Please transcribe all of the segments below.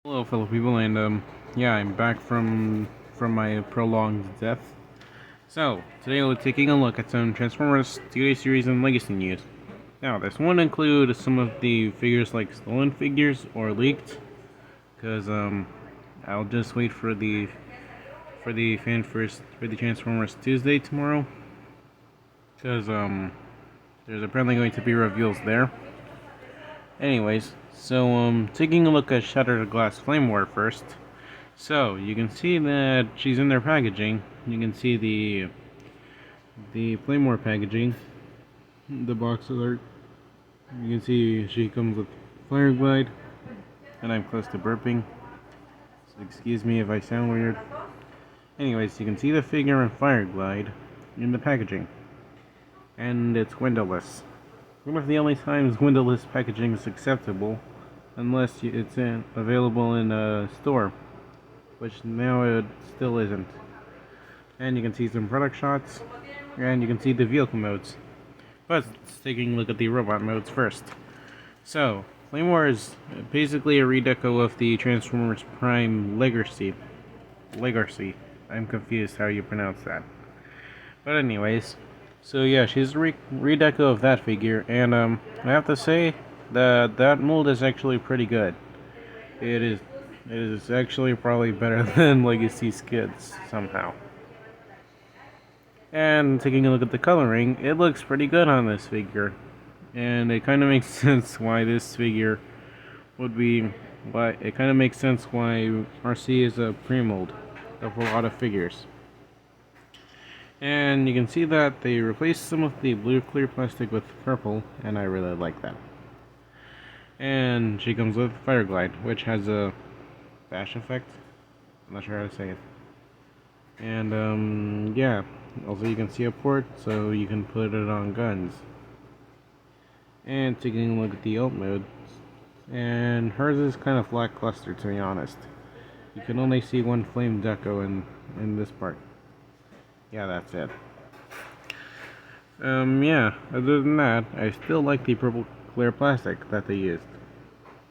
Hello, fellow people, and yeah, I'm back from my prolonged death. So today we're taking a look at some Transformers TV series and Legacy news. Now, this won't include some of the figures like stolen figures or leaked, because I'll just wait for the fan first for the Transformers Tuesday tomorrow, because there's apparently going to be reveals there. Anyways, so taking a look at Shattered Glass Flame War first. So you can see that she's in their packaging. You can see the Playmore packaging, the box alert. You can see she comes with Fire Glide, and I'm close to burping. So excuse me if I sound weird. Anyways, you can see the figure and Fire Glide in the packaging, and it's windowless. One of the only times windowless packaging is acceptable, unless it's available in a store, which now it still isn't. And you can see some product shots, and you can see the vehicle modes. But taking a look at the robot modes first. So, Flame War is basically a redeco of the Transformers Prime Legacy. I'm confused how you pronounce that. But anyways, so yeah, she's a redeco of that figure, and I have to say that mold is actually pretty good. It is it is actually probably better than Legacy Skids somehow. And taking a look at the coloring, it looks pretty good on this figure. And it kind of makes sense why this figure would be... Why it kind of makes sense why RC is a pre-mold of a lot of figures. And you can see that they replaced some of the blue clear plastic with purple, and I really like that. And she comes with Fire Glide, which has a bash effect. I'm not sure how to say it. And yeah, also you can see a port, so you can put it on guns. And taking a look at the alt mode, and hers is kind of lackluster, to be honest. You can only see one flame deco in this part. Yeah, that's it. Yeah, other than that, I still like the purple clear plastic that they used.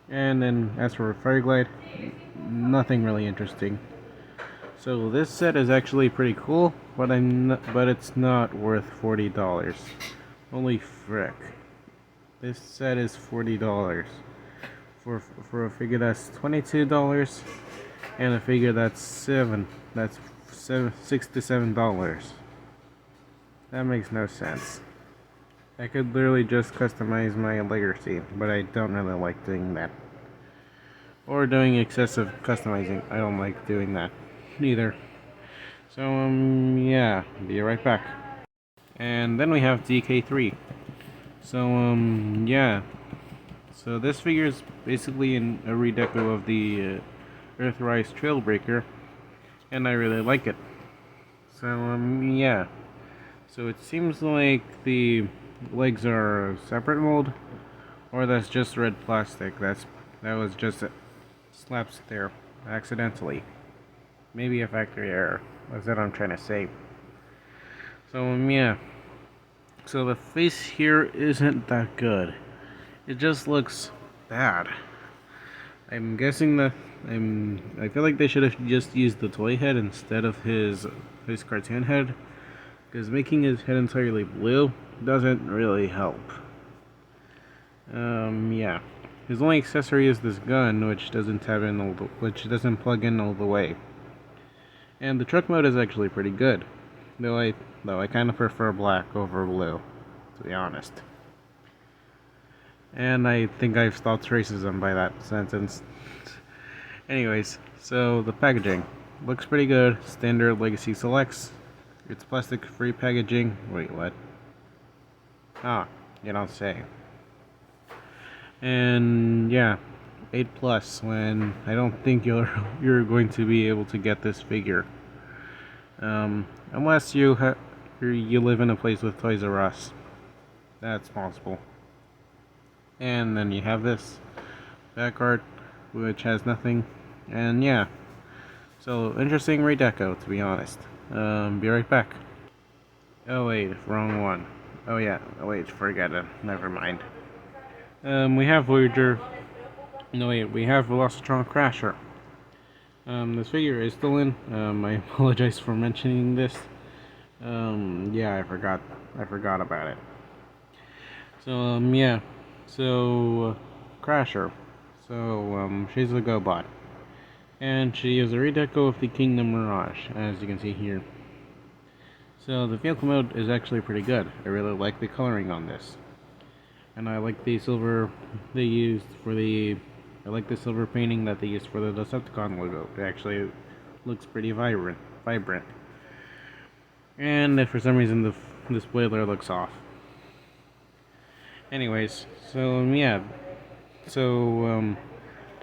And then as for Fire Glide, nothing really interesting. So this set is actually pretty cool, but but it's not worth $40. Holy frick. This set is $40 for a figure that's $22 and a figure that's $6 to $7. That makes no sense. I could literally just customize my Legacy, but I don't really like doing that. Or doing excessive customizing. I don't like doing that either. So yeah, be right back. And then we have DK3. So yeah. So this figure is basically a redeco of the Earthrise Trailbreaker, and I really like it. So yeah. So it seems like the legs are a separate mold, or that's just red plastic. That was just slaps there accidentally. Maybe a factory error. That's what I'm trying to say. So yeah. So the face here isn't that good. It just looks bad. I'm guessing that I feel like they should have just used the toy head instead of his cartoon head, because making his head entirely blue doesn't really help. Yeah. His only accessory is this gun, which doesn't plug in all the way. And the truck mode is actually pretty good, though I kind of prefer black over blue, to be honest. And I think I've stopped racism by that sentence. Anyways, so the packaging looks pretty good. Standard Legacy selects. It's plastic-free packaging. Wait, what? Ah, you don't say. And yeah, 8 plus. When I don't think you're going to be able to get this figure, unless you live in a place with Toys R Us. That's possible. And then you have this back art, which has nothing. And yeah, so interesting redeco, to be honest. Be right back. Oh wait, wrong one. Oh yeah, oh wait, forget it. Never mind. We have Voyager, No wait, we have Velocitron Crasher. This figure is still in. I apologize for mentioning this. Yeah, I forgot about it. So, yeah. So, Crasher. So, she's a GoBot. And she is a redeco of the Kingdom Mirage, as you can see here. So, the vehicle mode is actually pretty good. I really like the coloring on this. And I like the silver they used for the... I like the silver painting that they used for the Decepticon logo. It actually looks pretty vibrant. And if for some reason the spoiler looks off. Anyways, so yeah, so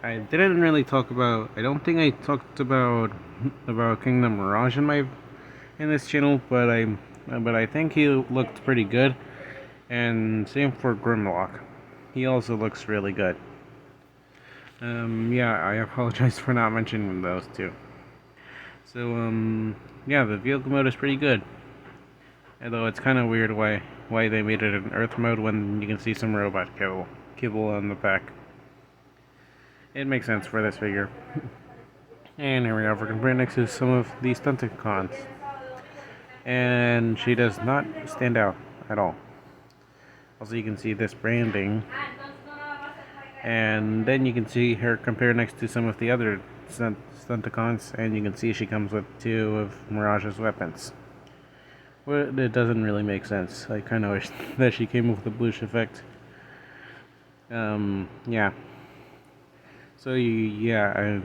I didn't really talk about. I don't think I talked about Kingdom Mirage in this channel, but I think he looked pretty good, and same for Grimlock. He also looks really good. Yeah, I apologize for not mentioning those two. So yeah, the vehicle mode is pretty good. Although it's kind of weird why they made it an Earth mode when you can see some robot kibble on the back. It makes sense for this figure. And here we are. We're comparing next to some of these Stunticons, and she does not stand out at all. Also, you can see this branding, and then you can see her compare next to some of the other Stunticons, and you can see she comes with 2 of Mirage's weapons. Well, it doesn't really make sense. I kind of wish that she came with the Blush effect. Yeah. So, yeah,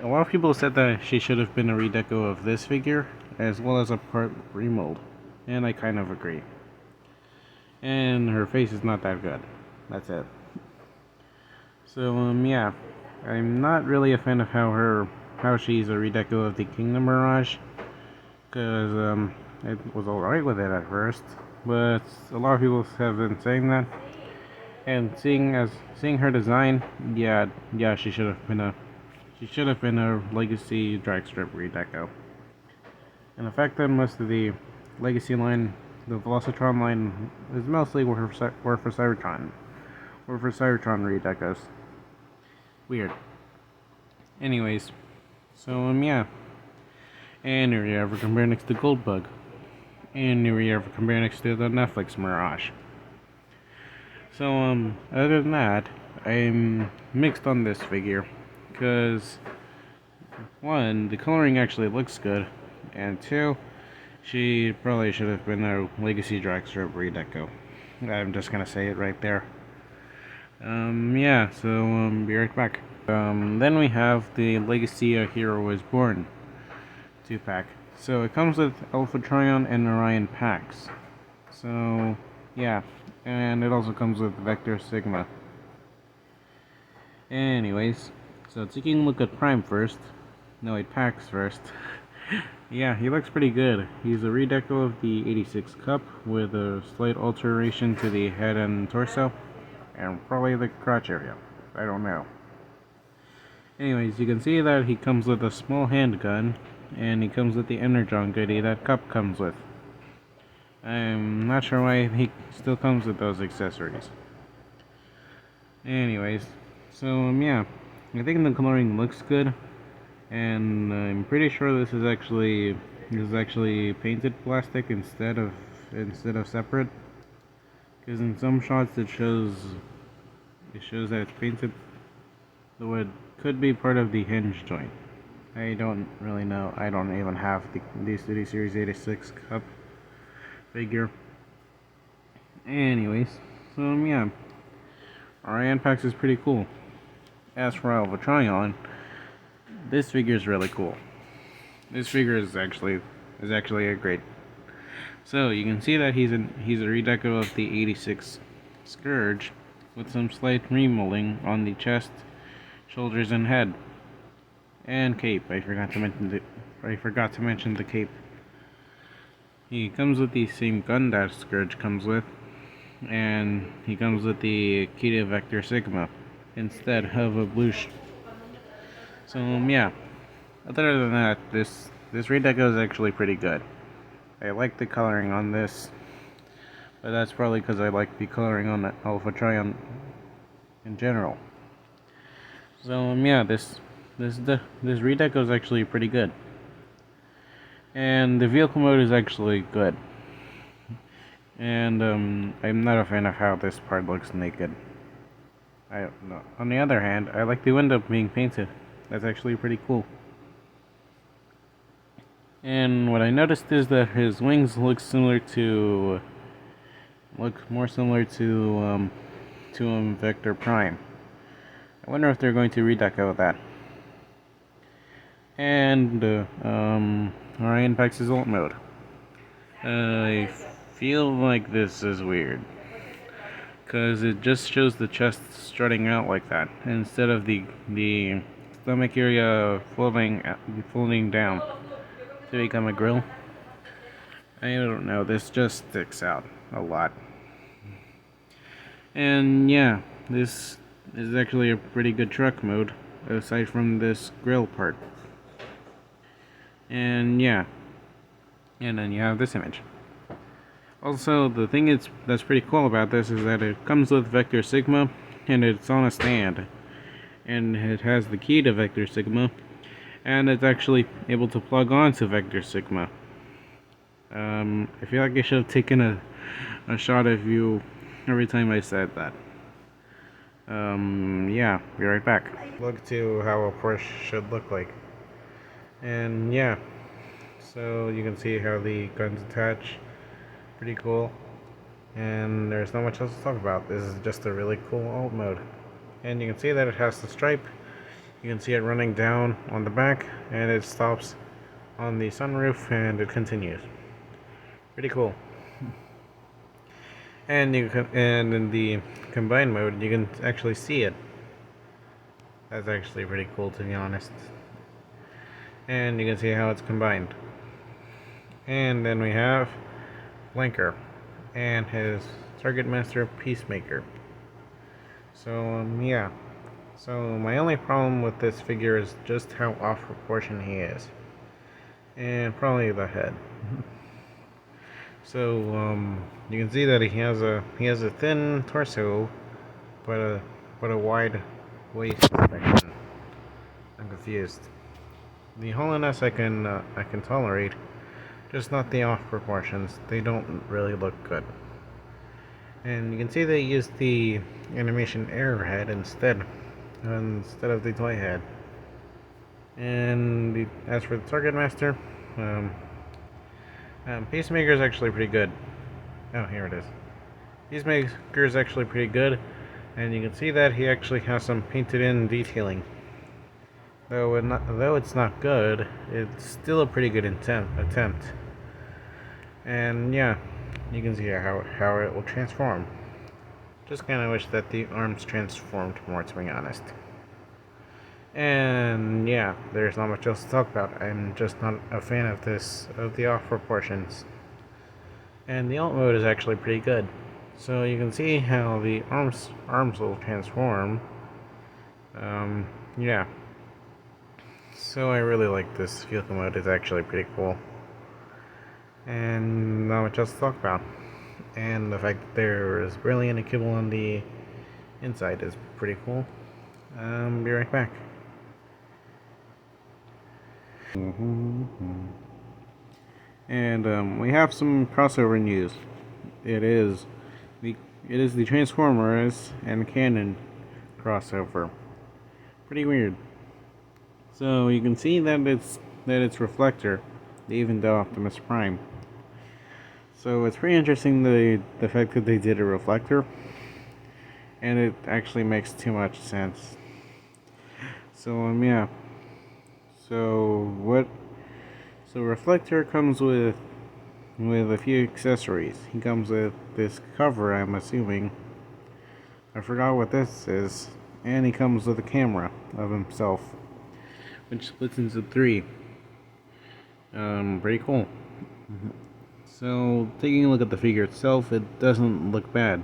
a lot of people said that she should have been a redeco of this figure, as well as a part remold. And I kind of agree. And her face is not that good. That's it. So, yeah. I'm not really a fan of how she's a redeco of the Kingdom Mirage. Because, it was alright with it at first, but a lot of people have been saying that, and seeing her design, yeah, she should have been a Legacy Dragstrip redeco. And the fact that most of the Legacy line, the Velocitron line, is mostly were for Cybertron redecos. Weird. Anyways, so yeah. And here we have we're comparing next to Goldbug. And here we are comparing next to the Netflix Mirage. So, other than that, I'm mixed on this figure. Because, 1, the coloring actually looks good. And 2, she probably should have been a Legacy Dragstrip redeco. I'm just gonna say it right there. Yeah, so, be right back. Then we have the Legacy A Hero Was Born 2-pack. So it comes with Alpha Trion and Orion packs. So, yeah. And it also comes with Vector Sigma. Anyways, so taking a look at Prime first. No, wait, packs first. Yeah, he looks pretty good. He's a redeco of the 86 Cup with a slight alteration to the head and torso. And probably the crotch area. I don't know. Anyways, you can see that he comes with a small handgun. And he comes with the Energon goodie that Cup comes with. I'm not sure why he still comes with those accessories. Anyways, so yeah, I think the coloring looks good, and I'm pretty sure this is actually painted plastic instead of separate. Because in some shots it shows that it's painted, though it could be part of the hinge joint. I don't really know. I don't even have the City Series 86 Cup figure. Anyways, so yeah, Orion Pax is pretty cool. As for Alpha Trion, this figure is really cool. This figure is actually a great. So you can see that he's a redeco of the 86 Scourge with some slight remolding on the chest, shoulders, and head. And cape. I forgot to mention the cape. He comes with the same gun that Scourge comes with, and he comes with the Kita Vector Sigma instead of a Blush. So yeah. Other than that, this redeco is actually pretty good. I like the coloring on this, but that's probably because I like the coloring on the Alpha Trion in general. So yeah, this redeco is actually pretty good, and the vehicle mode is actually good. And I'm not a fan of how this part looks naked. On the other hand, I like the window being painted. That's actually pretty cool. And what I noticed is that his wings look more similar to Vector Prime. I wonder if they're going to redeco that. And Orion packs his alt mode. I feel like this is weird, because it just shows the chest strutting out like that instead of the stomach area folding down to become a grill. I don't know, this just sticks out a lot. And yeah, this is actually a pretty good truck mode aside from this grill part. And yeah, and then you have this image. Also, the thing that's pretty cool about this is that it comes with Vector Sigma, and it's on a stand, and it has the key to Vector Sigma, and it's actually able to plug on to Vector Sigma. I feel like I should have taken a shot of you every time I said that. Yeah, be right back. Look to how a Porsche should look like. And yeah, so you can see how the guns attach. Pretty cool. And there's not much else to talk about. This is just a really cool alt mode. And you can see that it has the stripe. You can see it running down on the back, and it stops on the sunroof, and it continues. Pretty cool. And in the combined mode, you can actually see it. That's actually pretty cool, to be honest. And you can see how it's combined. And then we have Blanker and his Target Master Peacemaker. So yeah. So my only problem with this figure is just how off proportion he is, and probably the head. So you can see that he has a thin torso, but a wide waist section. I'm confused. The hollowness I can tolerate, just not the off proportions. They don't really look good. And you can see they used the animation error head instead of the toy head. And as for the Target Master, Peacemaker is actually pretty good. Oh, here it is. Peacemaker is actually pretty good, and you can see that he actually has some painted-in detailing. Though it's not good, it's still a pretty good attempt. And yeah, you can see how it will transform. Just kind of wish that the arms transformed more, to be honest. And yeah, there's not much else to talk about. I'm just not a fan of the off proportions. And the alt mode is actually pretty good. So you can see how the arms will transform. Yeah. So I really like this vehicle mode. It's actually pretty cool. And not much else to talk about. And the fact that there is barely any kibble on the inside is pretty cool. Be right back. And we have some crossover news. It is the Transformers and Canon crossover. Pretty weird. So you can see that it's Reflector. They evened out Optimus Prime. So it's pretty interesting the fact that they did a Reflector, and it actually makes too much sense. So yeah. So Reflector comes with a few accessories. He comes with this cover, I'm assuming. I forgot what this is. And he comes with a camera of himself, which splits into 3. Pretty cool. So, taking a look at the figure itself, it doesn't look bad.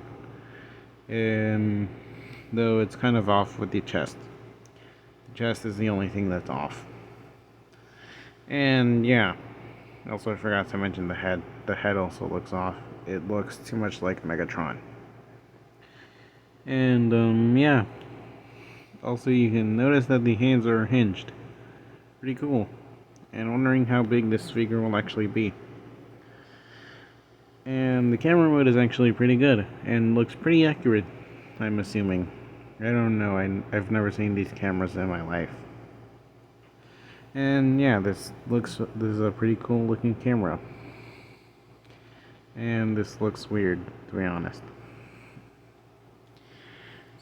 Though it's kind of off with the chest. The chest is the only thing that's off. And yeah, also I forgot to mention the head. The head also looks off. It looks too much like Megatron. And yeah. Also, you can notice that the hands are hinged. Pretty cool. And wondering how big this figure will actually be. And the camera mode is actually pretty good and looks pretty accurate, I'm assuming. I don't know, I've never seen these cameras in my life. And yeah, this is a pretty cool looking camera. And this looks weird, to be honest.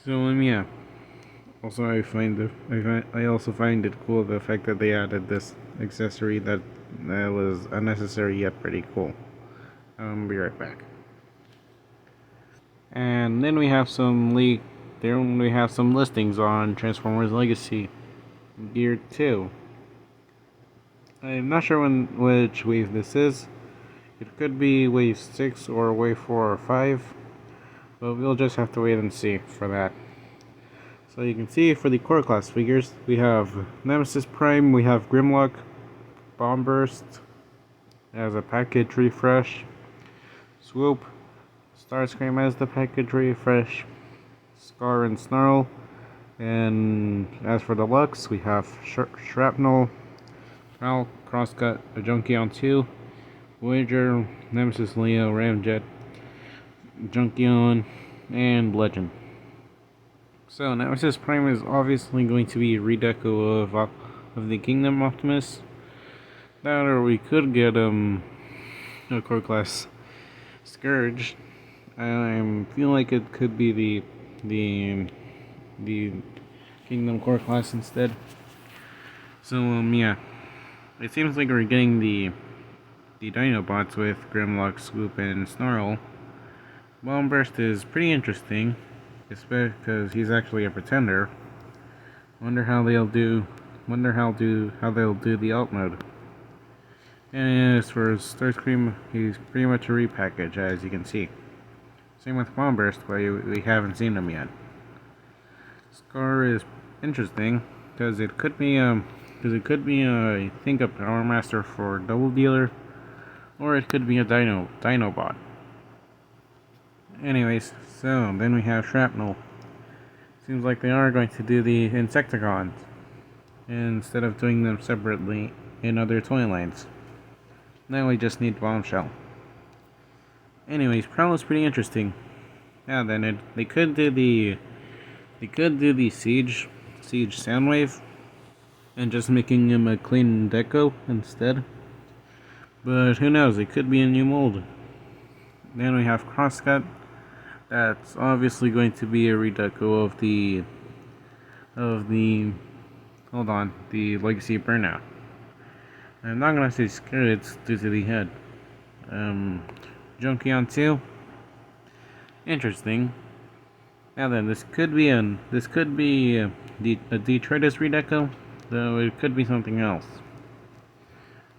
So yeah. Also, I also find it cool the fact that they added this accessory that was unnecessary yet pretty cool. Be right back. And then we have some listings on Transformers Legacy Gear 2. I'm not sure which wave this is. It could be wave 6 or wave 4 or 5, but we'll just have to wait and see for that. So you can see for the core class figures, we have Nemesis Prime, we have Grimlock, Bomb Burst as a package refresh, Swoop, Starscream as the package refresh, Scar and Snarl, and as for the Lux, we have Shrapnel, Prowl, Crosscut, a Junkion 2, Voyager, Nemesis Leo, Ramjet, Junkion, and Legend. So Nemesis Prime is obviously going to be a redeco of the Kingdom Optimus. That, or we could get a core class Scourge. I feel like it could be the Kingdom core class instead. So yeah, it seems like we're getting the Dinobots with Grimlock, Swoop, and Snarl. Bomb Burst is pretty interesting, especially because he's actually a pretender. Wonder how they'll do the alt mode. And as for Starscream, he's pretty much a repackage, as you can see. Same with Bomb Burst, but we haven't seen him yet. Scar is interesting because it could be I think a Power Master for Double Dealer, or it could be a Dinobot. Anyways, so then we have Shrapnel. Seems like they are going to do the Insecticons instead of doing them separately in other toy lines. Now we just need Bombshell. Anyways, Prowl is pretty interesting. Yeah, then they could do the Siege Soundwave and just making him a clean deco instead. But who knows? It could be a new mold. Then we have Crosscut. That's obviously going to be a redeco of the Legacy Burnout. I'm not gonna say scared, it's due to the head. Junkion 2. Interesting. Now then, this could be a Detritus redeco, though it could be something else.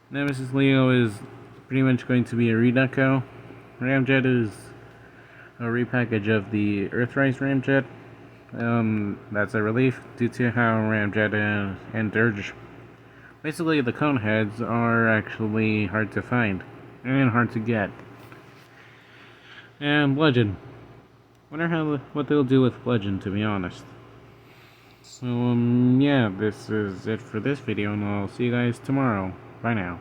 Nemesis Leo is pretty much going to be a redeco. Ramjet is a repackage of the Earthrise Ramjet. That's a relief due to how Ramjet and Dirge, basically the cone heads, are actually hard to find and hard to get. And Legend. Wonder what they'll do with Legend, to be honest. So yeah, this is it for this video, and I'll see you guys tomorrow. Bye now.